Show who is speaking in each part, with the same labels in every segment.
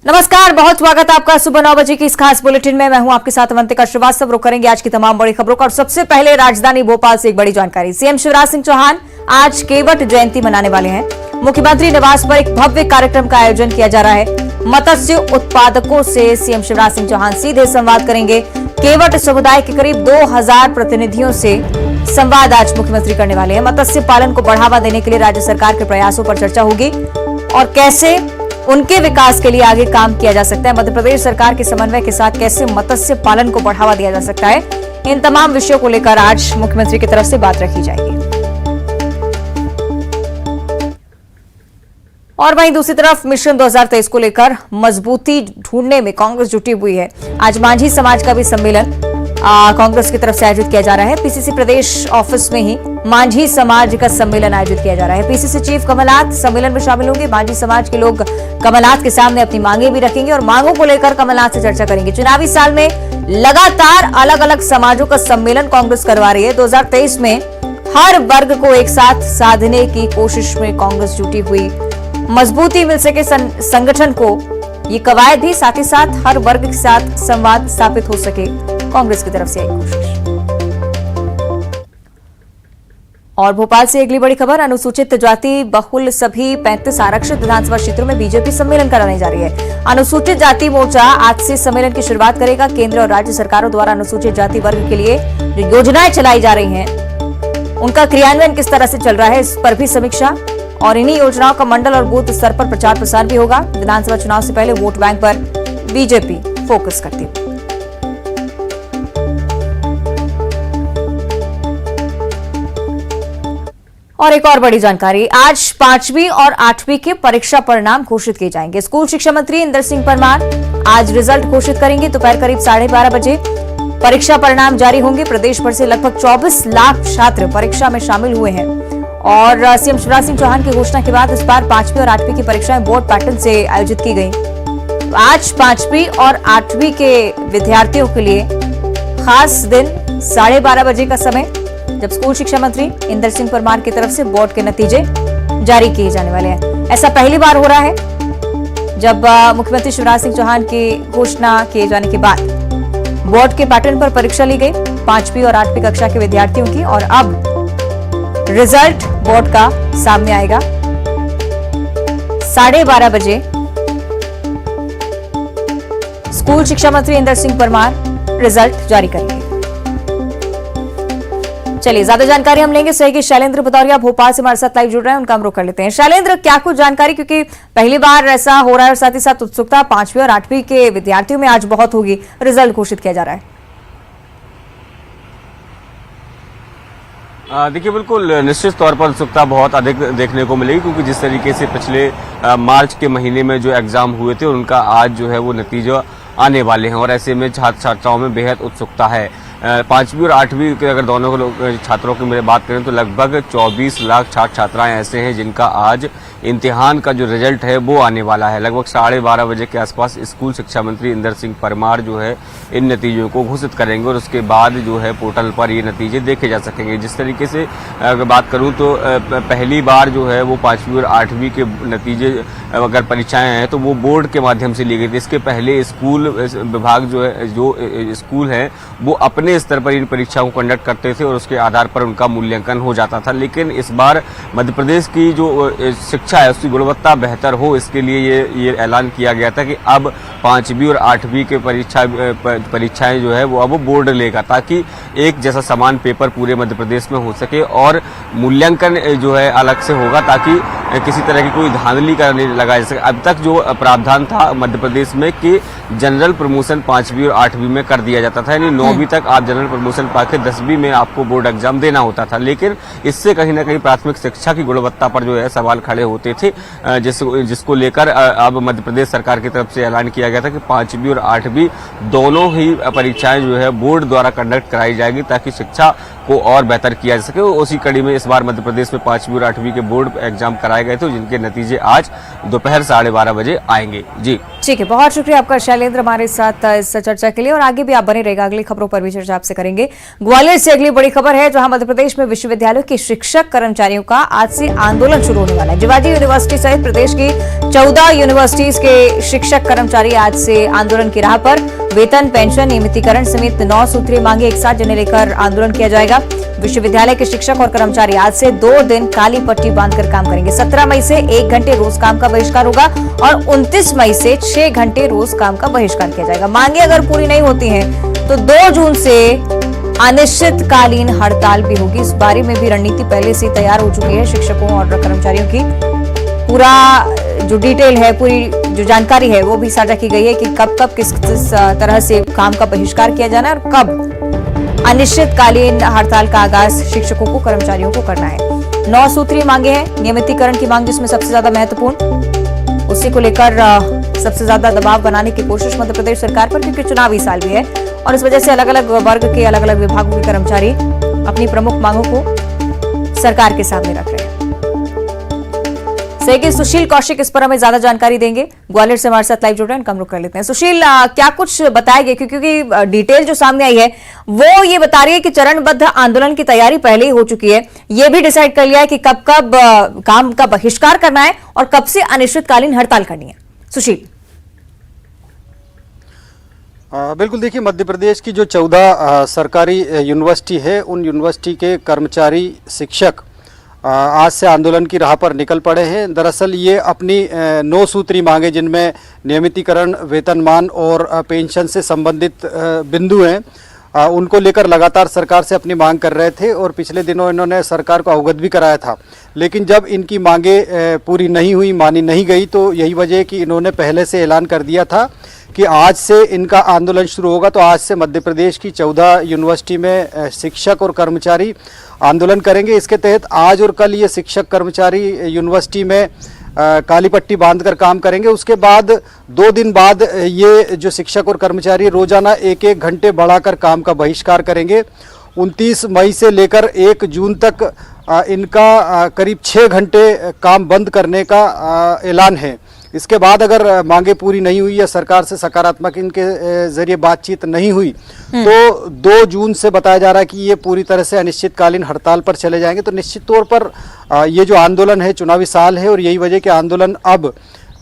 Speaker 1: नमस्कार, बहुत स्वागत है आपका सुबह 9 बजे की इस खास बुलेटिन में। मैं हूं आपके साथ अवंतिका श्रीवास्तव। रुक करेंगे आज की तमाम बड़ी खबरों का और सबसे पहले राजधानी भोपाल से एक बड़ी जानकारी। सीएम शिवराज सिंह चौहान आज केवट जयंती मनाने वाले हैं। मुख्यमंत्री निवास पर एक भव्य कार्यक्रम का आयोजन किया जा रहा है। मत्स्य उत्पादकों से सीएम शिवराज सिंह चौहान सीधे संवाद करेंगे। केवट समुदाय के करीब 2000 प्रतिनिधियों से संवाद आज मुख्यमंत्री करने वाले हैं। मत्स्य पालन को बढ़ावा देने के लिए राज्य सरकार के प्रयासों पर चर्चा होगी और कैसे उनके विकास के लिए आगे काम किया जा सकता है। मध्य प्रदेश सरकार के समन्वय के साथ कैसे मत्स्य पालन को बढ़ावा दिया जा सकता है, इन तमाम विषयों को लेकर आज मुख्यमंत्री की तरफ से बात रखी जाएगी। और वहीं दूसरी तरफ मिशन 2023 को लेकर मजबूती ढूंढने में कांग्रेस जुटी हुई है। आज मांझी समाज का भी सम्मेलन कांग्रेस की तरफ से आयोजित किया जा रहा है। पीसीसी प्रदेश ऑफिस में ही मांझी समाज का सम्मेलन आयोजित किया जा रहा है। पीसीसी चीफ कमलनाथ सम्मेलन में शामिल होंगे। मांझी समाज के लोग कमलनाथ के सामने अपनी मांगे भी रखेंगे और मांगों को लेकर कमलनाथ से चर्चा करेंगे। चुनावी साल में लगातार अलग अलग समाजों का सम्मेलन कांग्रेस करवा रही है। 2023 में हर वर्ग को एक साथ साधने की कोशिश में कांग्रेस जुटी हुई। मजबूती मिल सके संगठन को, ये कवायद भी साथ ही साथ हर वर्ग के साथ संवाद स्थापित हो सके, कांग्रेस की तरफ से एक कोशिश। और भोपाल से अगली बड़ी खबर, अनुसूचित जाति बहुल सभी 35 आरक्षित विधानसभा क्षेत्रों में बीजेपी सम्मेलन कराने जा रही है। अनुसूचित जाति मोर्चा आज से सम्मेलन की शुरुआत करेगा। केंद्र और राज्य सरकारों द्वारा अनुसूचित जाति वर्ग के लिए जो योजनाएं चलाई जा रही हैं, उनका क्रियान्वयन किस तरह से चल रहा है, इस पर भी समीक्षा और इन्हीं योजनाओं का मंडल और बूथ स्तर पर प्रचार प्रसार भी होगा। विधानसभा चुनाव से पहले वोट बैंक पर बीजेपी फोकस करती है। और एक और बड़ी जानकारी, आज 5वीं और 8वीं के परीक्षा परिणाम घोषित किए जाएंगे। स्कूल शिक्षा मंत्री इंदर सिंह परमार आज रिजल्ट घोषित करेंगे। दोपहर करीब 12:30 बजे परीक्षा परिणाम जारी होंगे। प्रदेश भर से लगभग 24 लाख छात्र परीक्षा में शामिल हुए हैं और सीएम शिवराज सिंह चौहान की घोषणा के बाद इस बार 5वीं और 8वीं की परीक्षाएं बोर्ड पैटर्न से आयोजित की गई। आज 5वीं और 8वीं के विद्यार्थियों के लिए खास दिन 12:30 बजे का समय, जब स्कूल शिक्षा मंत्री इंदर सिंह परमार की तरफ से बोर्ड के नतीजे जारी किए जाने वाले हैं। ऐसा पहली बार हो रहा है जब मुख्यमंत्री शिवराज सिंह चौहान की घोषणा किए जाने के बाद बोर्ड के पैटर्न पर परीक्षा ली गई 5वीं और 8वीं कक्षा के विद्यार्थियों की। और अब रिजल्ट बोर्ड का सामने आएगा 12:30 बजे। स्कूल शिक्षा मंत्री इंदर सिंह परमार रिजल्ट जारी करेंगे। चलिए, ज्यादा जानकारी हम लेंगे सहयोगी शैलेंद्र भदौरिया भोपाल से हमारे साथ लाइव जुड़ रहे हैं, उनका हम रुख कर लेते हैं। शैलेंद्र, क्या कुछ जानकारी, क्योंकि पहली बार ऐसा हो रहा है और साथ ही साथ उत्सुकता 5वीं और 8वीं के विद्यार्थियों में आज बहुत होगी। रिजल्ट घोषित किया जा रहा है।
Speaker 2: देखिए, बिल्कुल निश्चित तौर पर उत्सुकता बहुत अधिक देखने को मिलेगी, क्योंकि जिस तरीके से पिछले मार्च के महीने में जो एग्जाम हुए थे उनका आज जो है वो नतीजा आने वाले हैं और ऐसे में छात्र छात्राओं में बेहद उत्सुकता है। 5वीं और 8वीं के अगर दोनों छात्रों की मेरे बात करें तो लगभग 24 लाख छात्र छात्राएं ऐसे हैं जिनका आज इम्तिहान का जो रिजल्ट है वो आने वाला है। लगभग 12:30 बजे के आसपास स्कूल शिक्षा मंत्री इंदर सिंह परमार जो है इन नतीजों को घोषित करेंगे और उसके बाद जो है पोर्टल पर ये नतीजे देखे जा सकेंगे। जिस तरीके से अगर बात करूं तो पहली बार जो है वो 5वीं और 8वीं के नतीजे अगर परीक्षाएं हैं तो वो बोर्ड के माध्यम से ली गई थी। इसके पहले स्कूल विभाग जो है, जो स्कूल है वो अपने स्तर पर इन परीक्षाओं को कंडक्ट करते थे और उसके आधार पर उनका मूल्यांकन हो जाता था। लेकिन इस बार मध्य प्रदेश की जो शिक्षा है उसकी गुणवत्ता बेहतर हो, इसके लिए ये ऐलान किया गया था कि अब 5वीं और 8वीं के परीक्षाएं जो है वो अब बोर्ड लेगा, ताकि एक जैसा समान पेपर पूरे मध्य प्रदेश में हो सके और मूल्यांकन जो है अलग से होगा, ताकि किसी तरह की कोई धांधली का नहीं लगाया जा सके। अब तक जो प्रावधान था मध्य प्रदेश में कि जनरल प्रमोशन 5वीं और 8वीं में कर दिया जाता था, यानी 9वीं तक आप जनरल प्रमोशन पाके 10वीं में आपको बोर्ड एग्जाम देना होता था। लेकिन इससे कहीं ना कहीं प्राथमिक शिक्षा की गुणवत्ता पर जो है सवाल खड़े होते थे, जिसको लेकर अब मध्य प्रदेश सरकार की तरफ से ऐलान किया गया था कि 5वीं और 8वीं दोनों ही परीक्षाएं जो है बोर्ड द्वारा कंडक्ट कराई जाएगी, ताकि शिक्षा को और बेहतर किया जा सके। उसी कड़ी में इस बार मध्य प्रदेश में 5वीं और 8वीं के बोर्ड एग्जाम कराए गए थे, जिनके नतीजे आज दोपहर 12:30 बजे आएंगे। जी
Speaker 1: ठीक है, बहुत शुक्रिया आपका शैलेंद्र हमारे साथ इस चर्चा के लिए, और आगे भी आप बने रहेगा, अगली खबरों पर भी चर्चा आपसे करेंगे। ग्वालियर से अगली बड़ी खबर है, जहां मध्य प्रदेश में विश्वविद्यालयों के शिक्षक कर्मचारियों का आज से आंदोलन शुरू होने वाला है। जिवाजी यूनिवर्सिटी सहित प्रदेश की 14 यूनिवर्सिटीज के शिक्षक कर्मचारी आज से आंदोलन की राह पर। वेतन, पेंशन, नियमितीकरण समेत 9 सूत्रीय मांगे एक साथ जिन्हें लेकर आंदोलन किया जाएगा। विश्वविद्यालय के शिक्षक और कर्मचारी आज से 2 दिन काली पट्टी बांधकर काम करेंगे। 17 मई से 1 घंटे रोज काम का बहिष्कार होगा और 29 मई से 6 घंटे रोज काम का बहिष्कार किया जाएगा। मांगे अगर पूरी नहीं होती हैं तो 2 जून से अनिश्चितकालीन हड़ताल भी होगी। इस बारे में भी रणनीति पहले से तैयार हो चुकी है शिक्षकों और कर्मचारियों की। पूरा जो डिटेल है, पूरी जो जानकारी है वो भी साझा की गई है कि कब कब किस तरह से काम का बहिष्कार किया जाना है और कब अनिश्चितकालीन हड़ताल का आगाज शिक्षकों को, कर्मचारियों को करना है। 9 सूत्रीय मांगे हैं। नियमितीकरण की मांग जिसमें सबसे ज्यादा महत्वपूर्ण, उसी को लेकर सबसे ज्यादा दबाव बनाने की कोशिश मध्य प्रदेश सरकार पर, क्योंकि चुनावी साल भी है और इस वजह से अलग अलग वर्ग के अलग अलग विभागों के कर्मचारी अपनी प्रमुख मांगों को सरकार के सामने रख रहे हैं। सहयोगी सुशील कौशिक इस पर हमें ज्यादा जानकारी देंगे। ग्वालियर से हमारे साथ लाइव जुड़ रहे हैं, उनका हम रुख कर लेते हैं। सुशील, क्या कुछ बताएंगे, क्योंकि डिटेल जो सामने आई है वो ये बता रही है कि चरणबद्ध आंदोलन की तैयारी पहले ही हो चुकी है। ये भी डिसाइड कर लिया है कि कब कब काम का बहिष्कार करना है और कब से अनिश्चितकालीन हड़ताल करनी है। सुशील।
Speaker 3: बिल्कुल, देखिए, मध्य प्रदेश की जो 14 सरकारी यूनिवर्सिटी है, उन यूनिवर्सिटी के कर्मचारी, शिक्षक आज से आंदोलन की राह पर निकल पड़े हैं। दरअसल ये अपनी 9 सूत्री मांगे, जिनमें नियमितीकरण, वेतनमान और पेंशन से संबंधित बिंदु हैं, उनको लेकर लगातार सरकार से अपनी मांग कर रहे थे और पिछले दिनों इन्होंने सरकार को अवगत भी कराया था। लेकिन जब इनकी मांगे पूरी नहीं हुई, मानी नहीं गई, तो यही वजह है कि इन्होंने पहले से ऐलान कर दिया था कि आज से इनका आंदोलन शुरू होगा। तो आज से मध्य प्रदेश की 14 यूनिवर्सिटी में शिक्षक और कर्मचारी आंदोलन करेंगे। इसके तहत आज और कल ये शिक्षक कर्मचारी यूनिवर्सिटी में काली पट्टी बांधकर काम करेंगे। उसके बाद 2 दिन बाद ये जो शिक्षक और कर्मचारी रोजाना 1-1 घंटे बढ़ाकर काम का बहिष्कार करेंगे। 29 मई से लेकर 1 जून तक इनका करीब 6 घंटे काम बंद करने का ऐलान है। इसके बाद अगर मांगे पूरी नहीं हुई या सरकार से सकारात्मक इनके जरिए बातचीत नहीं हुई तो 2 जून से बताया जा रहा है कि ये पूरी तरह से अनिश्चितकालीन हड़ताल पर चले जाएंगे। तो निश्चित तौर पर ये जो आंदोलन है, चुनावी साल है और यही वजह कि आंदोलन अब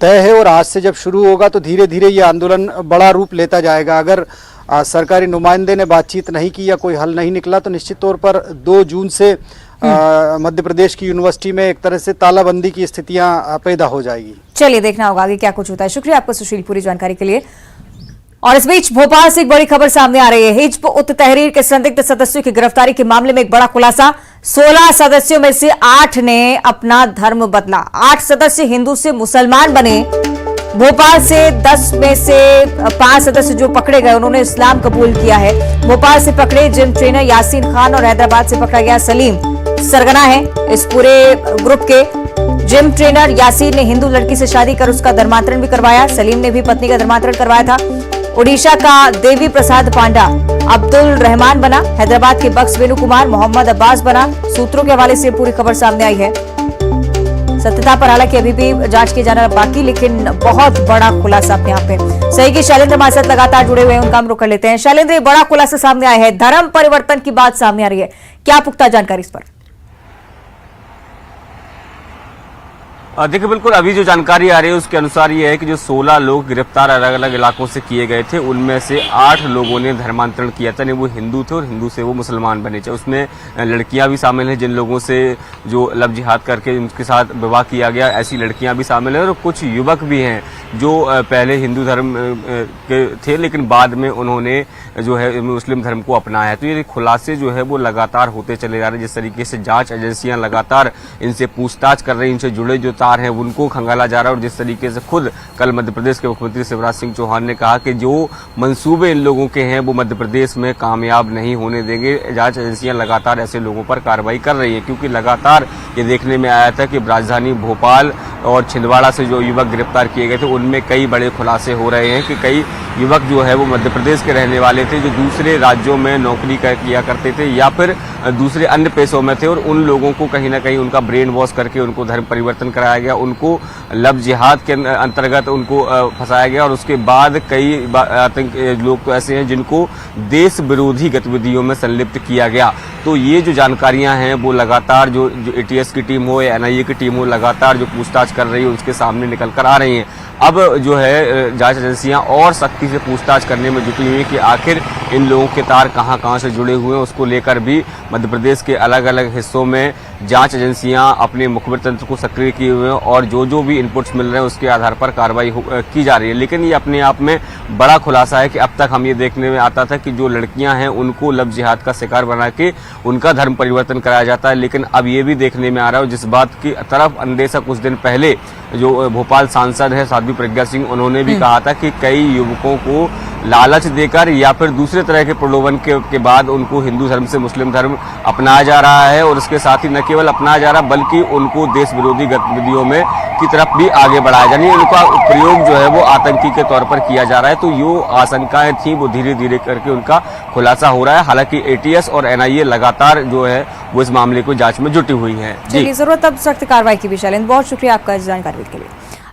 Speaker 3: तय है और आज से जब शुरू होगा तो धीरे धीरे ये आंदोलन बड़ा रूप लेता जाएगा। अगर सरकारी नुमाइंदे ने बातचीत नहीं की या कोई हल नहीं निकला तो निश्चित तौर पर 2 जून से मध्य प्रदेश की यूनिवर्सिटी में एक तरह से तालाबंदी की स्थितियां पैदा हो जाएगी।
Speaker 1: चलिए, देखना होगा आगे क्या कुछ होता है। शुक्रिया आपका सुशील, पूरी जानकारी के लिए। और इस बीच भोपाल से एक बड़ी खबर सामने आ रही है। हिज्ब उत तहरीर के संदिग्ध सदस्यों की गिरफ्तारी के मामले में एक बड़ा खुलासा। 16 सदस्यों में से 8 ने अपना धर्म बदला। 8 सदस्य हिंदू से मुसलमान बने। भोपाल से 10 में से 5 सदस्य जो पकड़े गए उन्होंने इस्लाम कबूल किया है। भोपाल से पकड़े जिम ट्रेनर यासीन खान और हैदराबाद से पकड़ा गया सलीम सरगना है इस पूरे ग्रुप के। जिम ट्रेनर यासीन ने हिंदू लड़की से शादी कर उसका धर्मांतरण भी करवाया। सलीम ने भी पत्नी का धर्मांतरण करवाया था। ओडिशा का देवी प्रसाद पांडा अब्दुल रहमान बना। हैदराबाद के बक्स वेणु कुमार मोहम्मद अब्बास बना। सूत्रों के हवाले से पूरी खबर सामने आई है। सत्यता पर हालांकि अभी भी जांच किया जाना बाकी, लेकिन बहुत बड़ा खुलासा अपने आप में। सहयोगी शैलेंद्र हमारे साथ लगातार जुड़े हुए हैं, उनका हम रुख कर लेते हैं। शैलेंद्र, बड़ा खुलासा सामने आया है, धर्म परिवर्तन की बात सामने आ रही है, क्या पुख्ता जानकारी इस पर?
Speaker 2: देखिए, बिल्कुल अभी जो जानकारी आ रही है उसके अनुसार ये है कि जो 16 लोग गिरफ्तार अलग अलग इलाकों से किए गए थे, उनमें से 8 लोगों ने धर्मांतरण किया था। नहीं, वो हिंदू थे और हिंदू से वो मुसलमान बने थे। उसमें लड़कियां भी शामिल हैं, जिन लोगों से जो लव जिहाद करके उनके साथ विवाह किया गया, ऐसी लड़कियां भी शामिल हैं। और कुछ युवक भी हैं जो पहले हिंदू धर्म के थे लेकिन बाद में उन्होंने जो है मुस्लिम धर्म को अपनाया है। तो ये खुलासे जो है वो लगातार होते चले जा रहे हैं। जिस तरीके से जांच एजेंसियां लगातार इनसे पूछताछ कर रही हैं, इनसे जुड़े जो तार हैं उनको खंगाला जा रहा है। और जिस तरीके से खुद कल मध्य प्रदेश के मुख्यमंत्री शिवराज सिंह चौहान ने कहा कि जो मंसूबे इन लोगों के हैं वो मध्य प्रदेश में कामयाब नहीं होने देंगे। जांच एजेंसियां लगातार ऐसे लोगों पर कार्रवाई कर रही है, क्योंकि लगातार ये देखने में आया था कि राजधानी भोपाल और छिंदवाड़ा से जो युवक गिरफ्तार किए गए थे उनमें कई बड़े खुलासे हो रहे हैं कि कई युवक जो है वो मध्य प्रदेश के रहने वाले थे, जो दूसरे राज्यों में नौकरी किया करते थे या फिर दूसरे अन्य पेशों में थे, और उन लोगों को कहीं ना कहीं उनका ब्रेन वॉश करके उनको धर्म परिवर्तन कराया गया, उनको लव जिहाद के अंतर्गत उनको फंसाया गया। और उसके बाद कई आतंक लोग तो ऐसे हैं जिनको देश विरोधी गतिविधियों में संलिप्त किया गया। तो ये जो जानकारियां हैं वो लगातार जो एटीएस की टीम हो या एनआईए की टीम हो, लगातार जो पूछताछ कर रही है उसके सामने निकल कर आ रही हैं। अब जो है जांच एजेंसियां और सख्ती से पूछताछ करने में जुटी हुई है कि आखिर इन लोगों के तार कहां से जुड़े हुए हैं। उसको लेकर भी मध्य प्रदेश के अलग अलग हिस्सों में जांच एजेंसियां अपने मुखबिर तंत्र को सक्रिय किए हुए हैं और जो भी इनपुट्स मिल रहे हैं उसके आधार पर कार्रवाई की जा रही है। लेकिन ये अपने आप में बड़ा खुलासा है कि अब तक हम ये देखने में आता था कि जो लड़कियां हैं उनको लव जिहाद का शिकार बना के उनका धर्म परिवर्तन कराया जाता है, लेकिन अब ये भी देखने में आ रहा है, जिस बात की तरफ अंदेशा कुछ दिन पहले जो भोपाल सांसद है साध्वी प्रज्ञा सिंह, उन्होंने भी कहा था कि कई युवकों को लालच देकर या फिर दूसरे तरह के प्रलोभन के बाद उनको हिंदू धर्म से मुस्लिम धर्म अपनाया जा रहा है, और इसके साथ ही न केवल अपनाया जा रहा बल्कि उनको देश विरोधी गतिविधियों में की तरफ भी आगे बढ़ाया जा रहा है। उनका प्रयोग जो है वो आतंकी के तौर पर किया जा रहा है। तो जो आशंकाएं थी वो धीरे धीरे करके उनका खुलासा हो रहा है। हालांकि एटीएस और एनआईए लगातार जो है वो इस मामले को जांच में जुटी हुई है।
Speaker 1: जी, जरूरत अब सख्त कार्रवाई की भी। शैलेंद्र, बहुत शुक्रिया आपका इस जानकारी के लिए।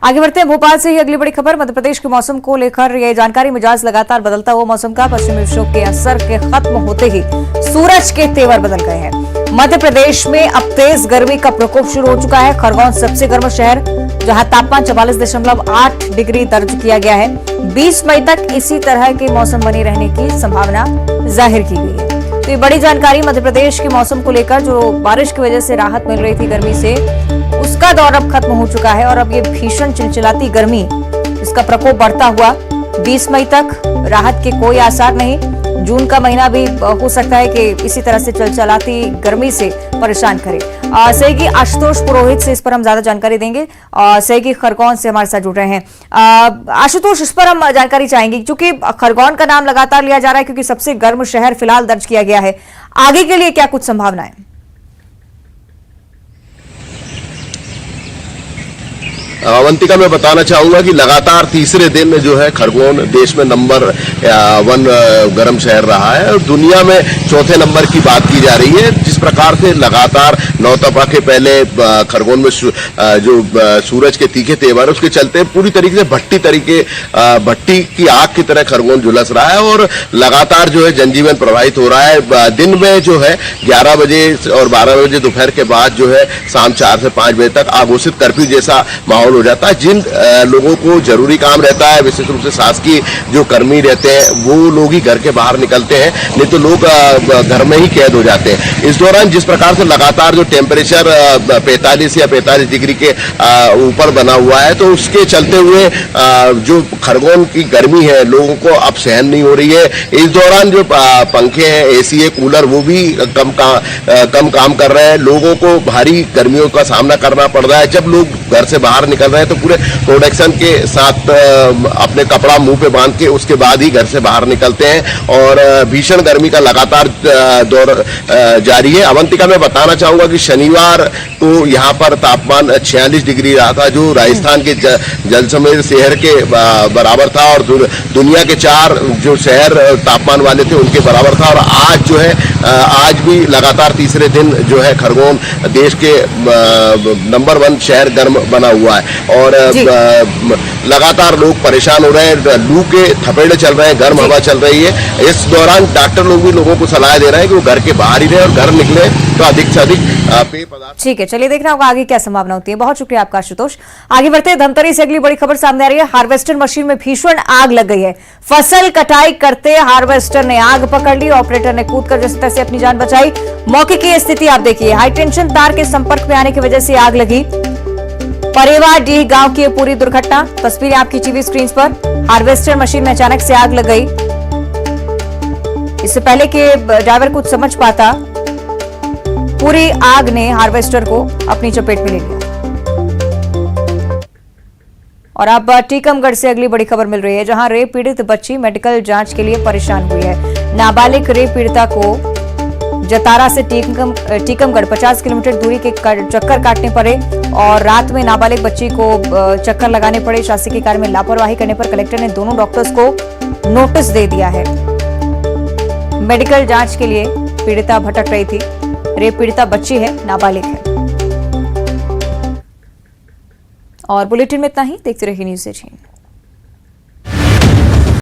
Speaker 1: आगे बढ़ते हैं, भोपाल से ही अगली बड़ी खबर। मध्य प्रदेश के मौसम को लेकर ये जानकारी। मिजाज लगातार बदलता हुआ मौसम का पश्चिमी विक्षोभ के असर के खत्म होते ही सूरज के तेवर बदल गए हैं। मध्य प्रदेश में अब तेज गर्मी का प्रकोप शुरू हो चुका है। खरगोन सबसे गर्म शहर, जहां तापमान 44.8 डिग्री दर्ज किया गया है। 20 मई तक इसी तरह के मौसम बने रहने की संभावना जाहिर की गई है। तो ये बड़ी जानकारी मध्य प्रदेश के मौसम को लेकर, जो बारिश की वजह से राहत मिल रही थी गर्मी से, उसका दौर अब खत्म हो चुका है और अब ये भीषण चिलचिलाती गर्मी, इसका प्रकोप बढ़ता हुआ 20 मई तक राहत के कोई आसार नहीं। जून का महीना भी हो सकता है कि इसी तरह से चिलचिलाती गर्मी से परेशान करे। सहयोगी आशुतोष पुरोहित से इस पर हम ज्यादा जानकारी देंगे। सहयोगी खरगोन से हमारे साथ जुड़ रहे हैं। आशुतोष, इस पर हम जानकारी चाहेंगे क्योंकि खरगोन का नाम लगातार लिया जा रहा है क्योंकि सबसे गर्म शहर फिलहाल दर्ज किया गया है। आगे के लिए क्या कुछ संभावनाएं?
Speaker 4: अवंतिका, मैं बताना चाहूंगा कि लगातार तीसरे दिन जो है खरगोन देश में नंबर 1 गर्म शहर रहा है और दुनिया में चौथे नंबर की बात की जा रही है। जिस प्रकार से लगातार नौतपा के पहले खरगोन में जो सूरज के तीखे तेवर उसके चलते पूरी तरीके से भट्टी की आग की तरह खरगोन झुलस रहा है और लगातार जो है जनजीवन प्रभावित हो रहा है। दिन में जो है 11 बजे और 12 बजे दोपहर के बाद जो है शाम 4 से 5 बजे तक आघोषित कर्फ्यू जैसा माहौल हो जाता है। जिन लोगों को जरूरी काम रहता है, विशेष रूप से शासकीय जो कर्मी रहते हैं, वो लोग ही घर के बाहर निकलते हैं, नहीं तो लोग घर में ही कैद हो जाते हैं। इस दौरान जिस प्रकार से लगातार जो टेम्परेचर 45 या 45 डिग्री के ऊपर बना हुआ है, तो उसके चलते हुए जो खरगोन की गर्मी है लोगों को अब सहन नहीं हो रही है। इस दौरान जो पंखे हैं, एसी है, कूलर, वो भी कम काम कर रहे हैं। लोगों को भारी गर्मियों का सामना करना पड़ रहा है। जब लोग घर से बाहर निकल रहे हैं तो पूरे प्रोटेक्शन के साथ अपने कपड़ा मुंह पे बांध के उसके बाद ही घर से बाहर निकलते हैं और भीषण गर्मी का लगातार दौर जारी है। अवंतिका, मैं बताना चाहूंगा कि शनिवार को यहाँ पर तापमान 46 डिग्री रहा था, जो राजस्थान के जैसलमेर शहर के बराबर था और दुनिया के 4 जो शहर तापमान वाले थे उनके बराबर था। और आज जो है आज भी लगातार तीसरे दिन जो है खरगोन देश के नंबर 1 शहर गर्म बना हुआ है और लगातार लोग परेशान हो रहे हैं। लू के थपेड़े चल रहे हैं, गर्म हवा चल रही है। इस दौरान डॉक्टर लोग भी लोगों को सलाह दे रहे हैं कि वो घर के बाहर ही रहे और घर निकले तो अधिक से अधिक पेय पदार्थ।
Speaker 1: ठीक है, चलिए देखना होगा आगे क्या संभावना होती है। बहुत शुक्रिया आपका आशुतोष। आगे बढ़ते हैं, धमतरी से अगली बड़ी खबर सामने आ रही है। हार्वेस्टर मशीन में भीषण आग लग गई है। फसल कटाई करते हार्वेस्टर ने आग पकड़ ली। ऑपरेटर ने कूदकर जिस तरह से अपनी जान बचाई। मौके की स्थिति आप देखिए, हाई टेंशन तार के संपर्क में आने की वजह से आग लगी। परेवा डीह गांव की पूरी दुर्घटना, तस्वीरें आपकी टीवी स्क्रीन पर। हार्वेस्टर मशीन में अचानक से आग लग गई। इससे पहले कि ड्राइवर कुछ समझ पाता, पूरी आग ने हार्वेस्टर को अपनी चपेट में ले लिया। और अब टीकमगढ़ से अगली बड़ी खबर मिल रही है, जहां रेप पीड़ित बच्ची मेडिकल जांच के लिए परेशान हुई है। नाबालिग रेप पीड़िता को जतारा से टीकमगढ़ 50 किलोमीटर दूरी के चक्कर काटने पड़े और रात में नाबालिग बच्ची को चक्कर लगाने पड़े। शासकीय कार्य में लापरवाही करने पर कलेक्टर ने दोनों डॉक्टर्स को नोटिस दे दिया है। मेडिकल जांच के लिए पीड़िता भटक रही थी। रेप पीड़िता बच्ची है, नाबालिग है। और बुलेटिन में इतना ही। देखते रहिए न्यूज़ 18।